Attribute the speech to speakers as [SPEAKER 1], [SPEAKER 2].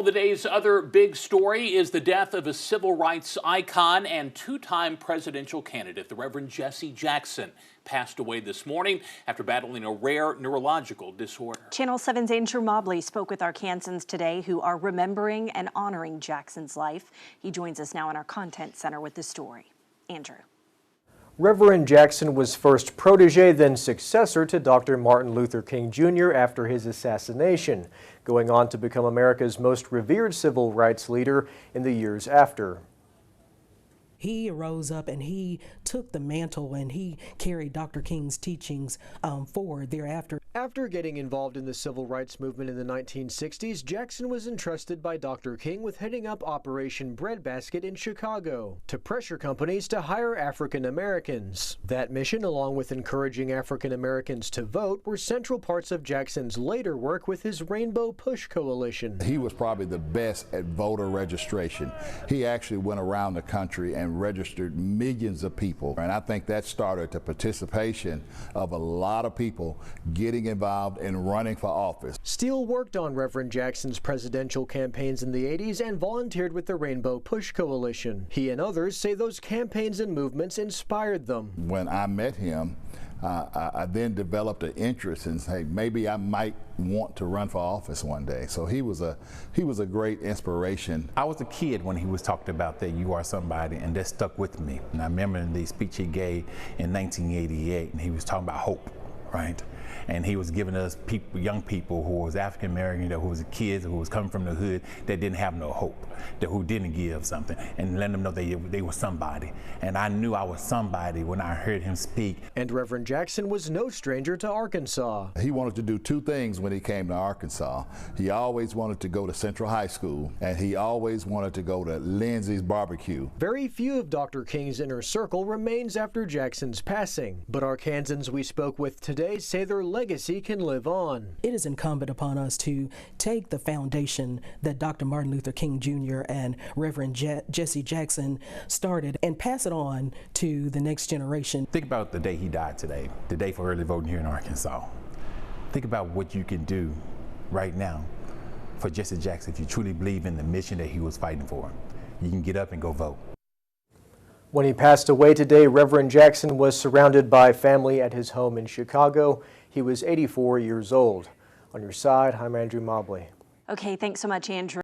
[SPEAKER 1] The day's other big story is the death of a civil rights icon and two-time presidential candidate. The Reverend Jesse Jackson passed away this morning after battling a rare neurological disorder.
[SPEAKER 2] Channel 7's Andrew Mobley spoke with Arkansans today who are remembering and honoring Jackson's life. He joins us now in our content center with the story. Andrew.
[SPEAKER 3] Reverend Jackson was first protege, then successor to Dr. Martin Luther King Jr. after his assassination, going on to become America's most revered civil rights leader in the years after.
[SPEAKER 4] He rose up and he took the mantle and he carried Dr. King's teachings forward thereafter.
[SPEAKER 3] After getting involved in the civil rights movement in the 1960s, Jackson was entrusted by Dr. King with heading up Operation Breadbasket in Chicago to pressure companies to hire African Americans. That mission, along with encouraging African Americans to vote, were central parts of Jackson's later work with his Rainbow Push Coalition.
[SPEAKER 5] He was probably the best at voter registration. He actually went around the country and registered millions of people, and I think that started the participation of a lot of people getting involved in running for office.
[SPEAKER 3] Steele worked on Reverend Jackson's presidential campaigns in the 80s and volunteered with the Rainbow Push Coalition. He and others say those campaigns and movements inspired them.
[SPEAKER 5] When I met him, I then developed an interest in saying maybe I might want to run for office one day. So he was a great inspiration.
[SPEAKER 6] I was a kid when he was talking about that you are somebody, and that stuck with me. And I remember the speech he gave in 1988, and he was talking about hope, right? And he was giving us people, young people who was African American, who was kids, who was coming from the hood, that didn't have no hope, who didn't give something, and letting them know they were somebody. And I knew I was somebody when I heard him speak.
[SPEAKER 3] And Reverend Jackson was no stranger to Arkansas.
[SPEAKER 5] He wanted to do two things when he came to Arkansas. He always wanted to go to Central High School, and he always wanted to go to Lindsay's Barbecue.
[SPEAKER 3] Very few of Dr. King's inner circle remains after Jackson's passing, but Arkansans we spoke with today say their legacy can live on.
[SPEAKER 4] It is incumbent upon us to take the foundation that Dr. Martin Luther King Jr. and Reverend Jesse Jackson started and pass it on to the next generation.
[SPEAKER 6] Think about the day he died today, the day for early voting here in Arkansas. Think about what you can do right now for Jesse Jackson if you truly believe in the mission that he was fighting for. You can get up and go vote.
[SPEAKER 3] When he passed away today, Reverend Jackson was surrounded by family at his home in Chicago. He was 84 years old. On your side, I'm Andrew Mobley.
[SPEAKER 2] Okay, thanks so much, Andrew.